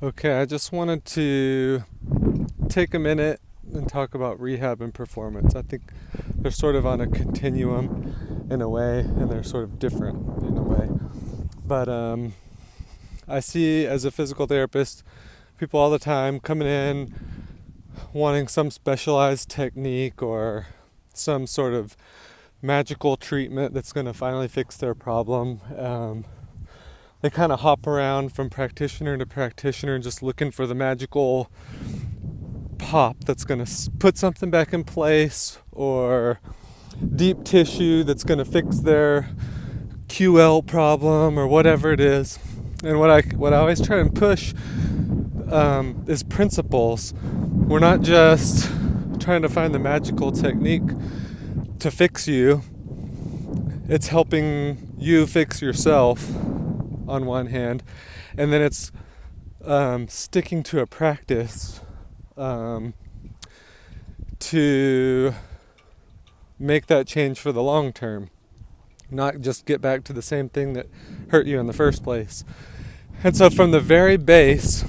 Okay, I just wanted to take a minute and talk about rehab and performance. I think they're sort of on a continuum in a way, and they're sort of different in a way. But I see as a physical therapist people all the time coming in wanting some specialized technique or some sort of magical treatment that's going to finally fix their problem. They kind of hop around from practitioner to practitioner just looking for the magical pop that's going to put something back in place, or deep tissue that's going to fix their QL problem or whatever it is. And what I always try and push is principles. We're not just trying to find the magical technique to fix you. It's helping you fix yourself on one hand, and then it's sticking to a practice to make that change for the long term, not just get back to the same thing that hurt you in the first place. And so from the very base,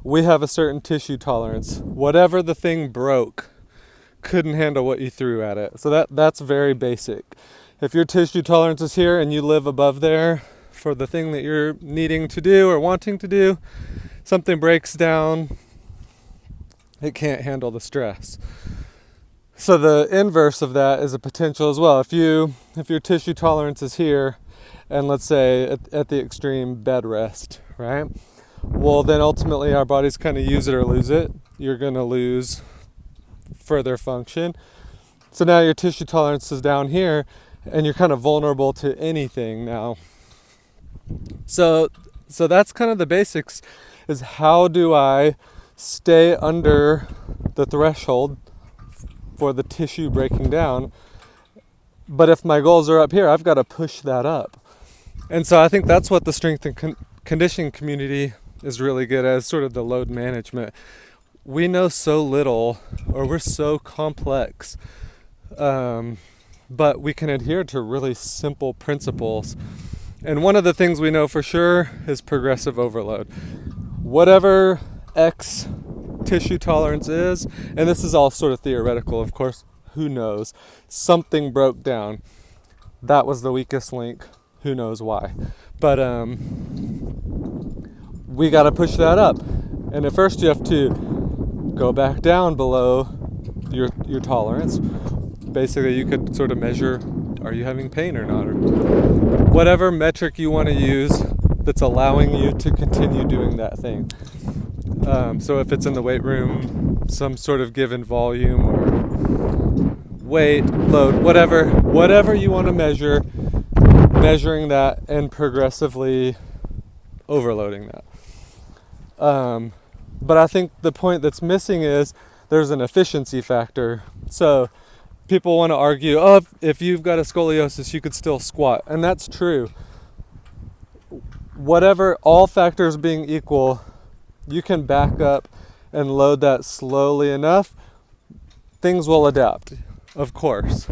we have a certain tissue tolerance. Whatever the thing broke couldn't handle what you threw at it. So that's very basic. If your tissue tolerance is here and you live above there for the thing that you're needing to do or wanting to do, something breaks down, it can't handle the stress. So the inverse of that is a potential as well. If your tissue tolerance is here, and let's say at the extreme bed rest, right? Well, then ultimately our bodies kind of use it or lose it. You're going to lose further function. So now your tissue tolerance is down here, and you're kind of vulnerable to anything now. So that's kind of the basics, is how do I stay under the threshold for the tissue breaking down? But if my goals are up here, I've got to push that up. And so I think that's what the strength and conditioning community is really good at, is sort of the load management. We know so little, or we're so complex, but we can adhere to really simple principles. And one of the things we know for sure is progressive overload. Whatever X tissue tolerance is, and this is all sort of theoretical, of course, who knows? Something broke down. That was the weakest link. Who knows why? But we got to push that up. And at first you have to go back down below your tolerance. Basically, you could sort of measure, are you having pain or not? Or whatever metric you want to use that's allowing you to continue doing that thing. So if it's in the weight room, some sort of given volume or weight, load, whatever you want to measure, measuring that and progressively overloading that. But I think the point that's missing is there's an efficiency factor. So people want to argue, oh, if you've got a scoliosis, you could still squat. And that's true. Whatever, all factors being equal, you can back up and load that slowly enough, things will adapt, of course,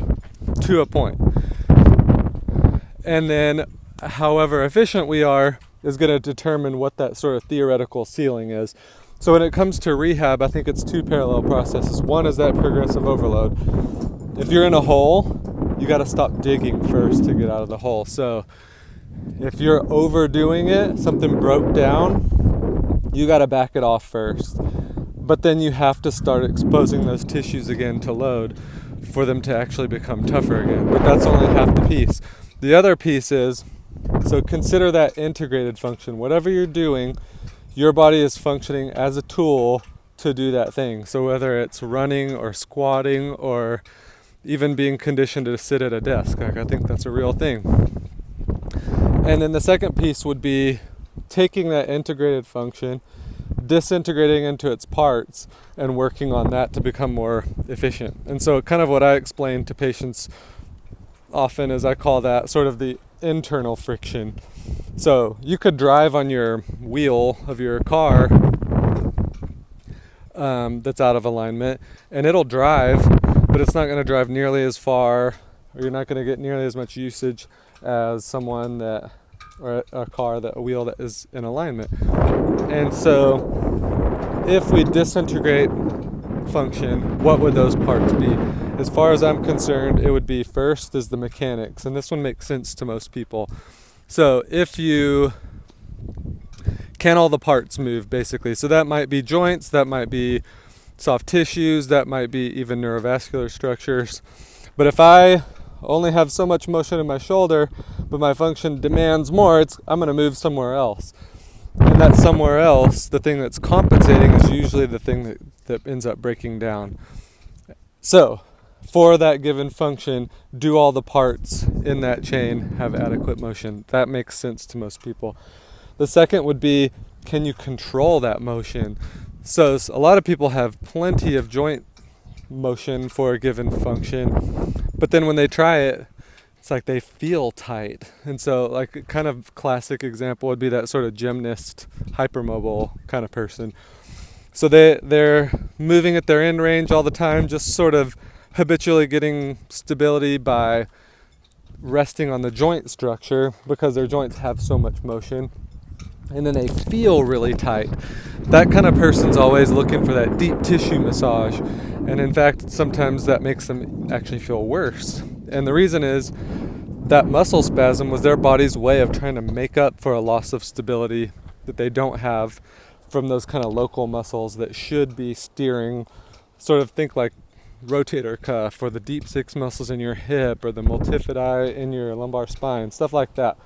to a point. And then however efficient we are is going to determine what that sort of theoretical ceiling is. So when it comes to rehab, I think it's two parallel processes. One is that progressive overload. If you're in a hole, you got to stop digging first to get out of the hole. So if you're overdoing it, something broke down, you got to back it off first. But then you have to start exposing those tissues again to load for them to actually become tougher again. But that's only half the piece. The other piece is, so consider that integrated function. Whatever you're doing, your body is functioning as a tool to do that thing. So whether it's running or squatting or even being conditioned to sit at a desk, like I think that's a real thing. And then the second piece would be taking that integrated function, disintegrating into its parts, and working on that to become more efficient. And so kind of what I explain to patients often is I call that sort of the internal friction. So you could drive on your wheel of your car that's out of alignment, and it'll drive, but it's not going to drive nearly as far, or you're not going to get nearly as much usage as someone that or a car, a wheel that is in alignment. And so if we disintegrate function, what would those parts be? As far as I'm concerned, it would be first is the mechanics, and this one makes sense to most people. So if you can all the parts move, basically, so that might be joints, that might be soft tissues, that might be even neurovascular structures. But if I only have so much motion in my shoulder, but my function demands more, I'm going to move somewhere else. And that somewhere else, the thing that's compensating, is usually the thing that ends up breaking down. So, for that given function, do all the parts in that chain have adequate motion? That makes sense to most people. The second would be, can you control that motion? So a lot of people have plenty of joint motion for a given function, but then when they try it, it's like they feel tight. And so like kind of classic example would be that sort of gymnast, hypermobile kind of person. So they're moving at their end range all the time, just sort of habitually getting stability by resting on the joint structure because their joints have so much motion. And then they feel really tight. That kind of person's always looking for that deep tissue massage. And in fact, sometimes that makes them actually feel worse. And the reason is that muscle spasm was their body's way of trying to make up for a loss of stability that they don't have from those kind of local muscles that should be steering. Sort of think like rotator cuff or the deep six muscles in your hip or the multifidi in your lumbar spine, stuff like that.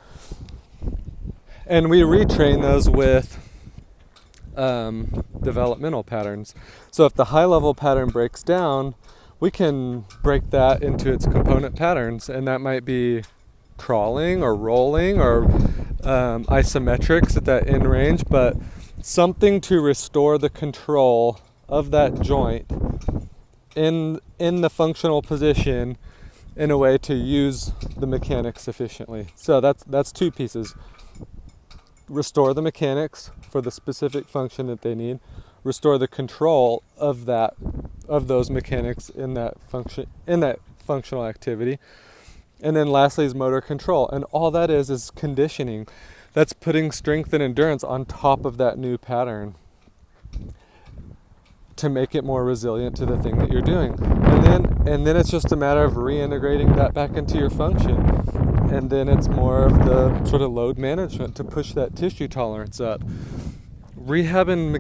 And we retrain those with developmental patterns. So if the high level pattern breaks down, we can break that into its component patterns, and that might be crawling or rolling or isometrics at that end range, but something to restore the control of that joint in the functional position in a way to use the mechanics efficiently. So that's two pieces. Restore the mechanics for the specific function that they need, restore the control of those mechanics in that functional activity, and then lastly is motor control. And all that is conditioning. That's putting strength and endurance on top of that new pattern to make it more resilient to the thing that you're doing. And then it's just a matter of reintegrating that back into your function. And then it's more of the sort of load management to push that tissue tolerance up. Rehab and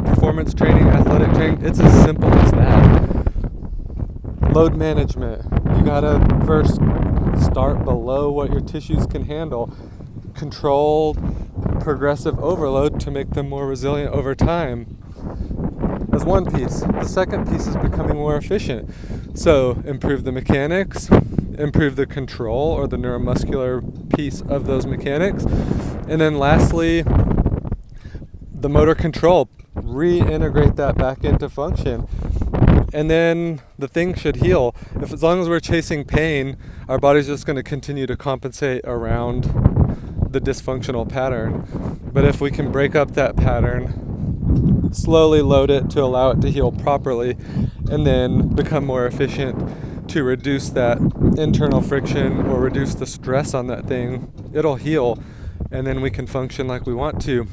performance training, athletic training, it's as simple as that. Load management. You gotta first start below what your tissues can handle. Control progressive overload to make them more resilient over time. As one piece. The second piece is becoming more efficient. So improve the mechanics, improve the control or the neuromuscular piece of those mechanics. And then lastly, the motor control. Reintegrate that back into function. And then the thing should heal. As long as we're chasing pain, our body's just going to continue to compensate around the dysfunctional pattern. But if we can break up that pattern, slowly load it to allow it to heal properly, and then become more efficient to reduce that internal friction or reduce the stress on that thing, it'll heal, and then we can function like we want to.